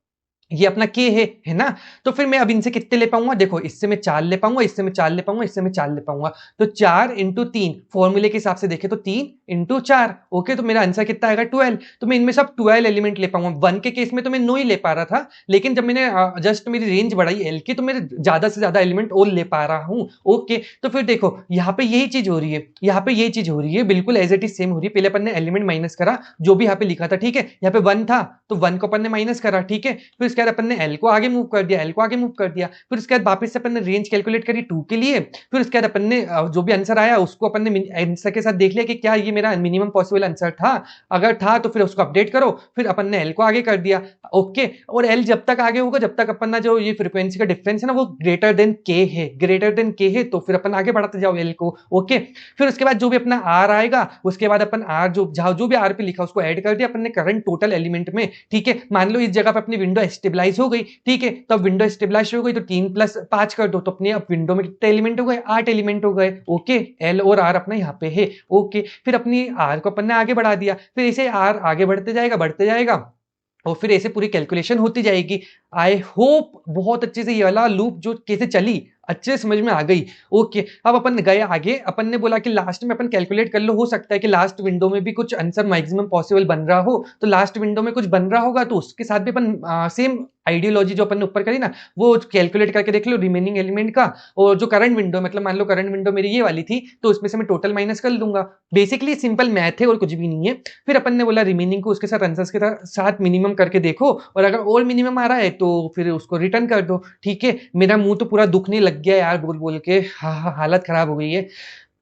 ये अपना के है ना। तो फिर मैं अब इनसे कितने ले पाऊंगा, देखो इससे मैं 4 ले पाऊंगा, इससे मैं 4 ले पाऊंगा, इससे मैं 4 ले पाऊंगा। तो 4 × 3 फॉर्मूले के हिसाब से देखे तो 3 × 4। ओके, तो मेरा आंसर कितना आएगा, 12। तो मैं इनमें सब 12 एलिमेंट ले पाऊंगा। 1 के केस में तो मैं 9 ही ले पा रहा था, लेकिन जब मैंने जस्ट मेरी रेंज बढ़ाई एल की, तो मेरे ज्यादा से ज्यादा एलिमेंट और ले पा रहा हूं। ओके, तो फिर देखो यहाँ पे यही चीज हो रही है, यहाँ पे यही चीज हो रही है, बिल्कुल एज इट इज सेम हो रही है। पहले अपन ने एलिमेंट माइनस करा, जो भी यहाँ पे लिखा था, ठीक है, यहाँ पे 1 था तो 1 को अपन ने माइनस करा, ठीक है। फिर उसके बाद अपन ने एल को आगे मूव कर दिया, एल को आगे मूव कर दिया। फिर उसके बाद वापस से अपन ने रेंज कैलकुलेट करी 2 के लिए। फिर उसके बाद अपन ने जो भी आंसर आया उसको अपन ने आंसर के साथ देख लिया कि क्या ये मेरा मिनिमम पॉसिबल आंसर था, अगर था तो फिर उसको अपडेट करो। फिर अपन ने एल को आगे कर दिया। ओके, और एल जब तक आगे होगा जब तक अपन ना जो ये फ्रीक्वेंसी का डिफरेंस है ना वो ग्रेटर देन के है, ग्रेटर देन के है, तो फिर अपन आगे बढ़ाते जाओ एल को। ओके, फिर उसके बाद जो भी अपना आर आएगा, उसके बाद अपन आर जो भी आर पे लिखा उसको ऐड कर दिया अपन ने करंट टोटल एलिमेंट में। ठीक है, मान लो इस जगह पे अपनी विंडो स्टेबलाइज हो गई, ठीक है, तो अब विंडो स्टेबलाइज हो गई तो 3 + 5 कर दो, तो अपने अब विंडो में कितने एलिमेंट हो गए, 8 एलिमेंट हो गए। ओके, एल और आर अपना यहाँ पे है। ओके, फिर अपनी आर को अपन ने आगे बढ़ा दिया, फिर इसे आर आगे बढ़ते जाएगा और फिर ऐसे पूरी कैलकुलेशन होती जाएगी। आई होप बहुत अच्छे से ये वाला लूप जो कैसे चली अच्छे से समझ में आ गई। ओके, अब अपन गए आगे, अपन ने बोला कि लास्ट में अपन कैलकुलेट कर लो, हो सकता है कि लास्ट विंडो में भी कुछ आंसर मैक्सिमम पॉसिबल बन रहा हो, तो लास्ट विंडो में कुछ बन रहा होगा तो उसके साथ भी अपन सेम आइडियोलॉजी जो अपन ने ऊपर करी ना वो कैलकुलेट करके देख लो रिमेनिंग एलिमेंट का। और जो करंट विंडो, मतलब मान लो करंट विंडो मेरी ये वाली थी, तो उसमें से मैं टोटल माइनस कर दूंगा। बेसिकली सिंपल मैथ है और कुछ भी नहीं है। फिर अपन ने बोला रिमेनिंग को उसके साथ आंसर्स के साथ मिनिमम करके देखो, और अगर और मिनिमम आ रहा है तो फिर उसको रिटर्न कर दो। ठीक है, मेरा मुंह तो पूरा दुखने लग गया यार बोल बोल के, हालत खराब हो गई है।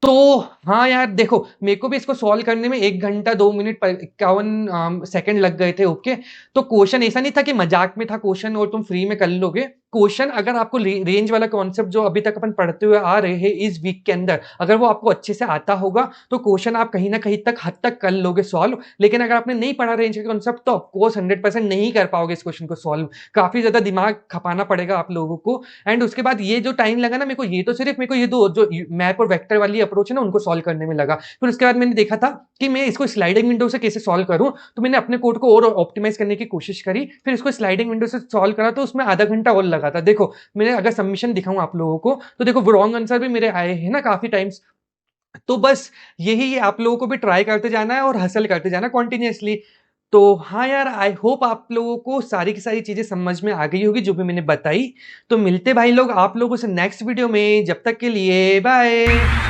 तो हाँ यार देखो, मेरे को भी इसको सॉल्व करने में 1 घंटा 2 मिनट 51 सेकंड लग गए थे। ओके, तो क्वेश्चन ऐसा नहीं था कि मजाक में था क्वेश्चन और तुम फ्री में कर लोगे। क्वेश्चन अगर आपको रेंज वाला कॉन्सेप्ट जो अभी तक अपन पढ़ते हुए आ रहे हैं इस वीक के अंदर, अगर वो आपको अच्छे से आता होगा तो क्वेश्चन आप कहीं ना कहीं तक हद तक कर लोगे सॉल्व। लेकिन अगर आपने नहीं पढ़ा रेंज का कॉन्सेप्ट तो ऑफकोर्स 100% नहीं कर पाओगे इस क्वेश्चन को सॉल्व, काफी ज्यादा दिमाग खपाना पड़ेगा आप लोगों को। एंड उसके बाद ये जो टाइम लगा ना मेरे को, ये तो सिर्फ मेरे को ये दो जो मैप और वेक्टर वाली अप्रोच है ना उनको सॉल्व करने में लगा। फिर उसके बाद मैंने देखा था कि मैं इसको स्लाइडिंग विंडो से कैसे सॉल्व करूं, तो मैंने अपने कोड को और ऑप्टिमाइज करने की कोशिश करी, फिर इसको स्लाइडिंग विंडो से सॉल्व करा तो उसमें आधा घंटा और लगा था। देखो मैंने अगर सबमिशन दिखाऊं आप लोगों को तो देखो रॉन्ग आंसर भी मेरे आए हैं ना काफी टाइम्स। तो बस यही आप लोगों को भी ट्राई करते जाना है और हसल करते जाना कॉन्टिन्यूसली। तो हाँ यार, आई होप आप लोगों को सारी की सारी चीजें समझ में आ गई होगी जो भी मैंने बताई। तो मिलते भाई लोग आप लोगों से नेक्स्ट वीडियो में, जब तक के लिए बाय।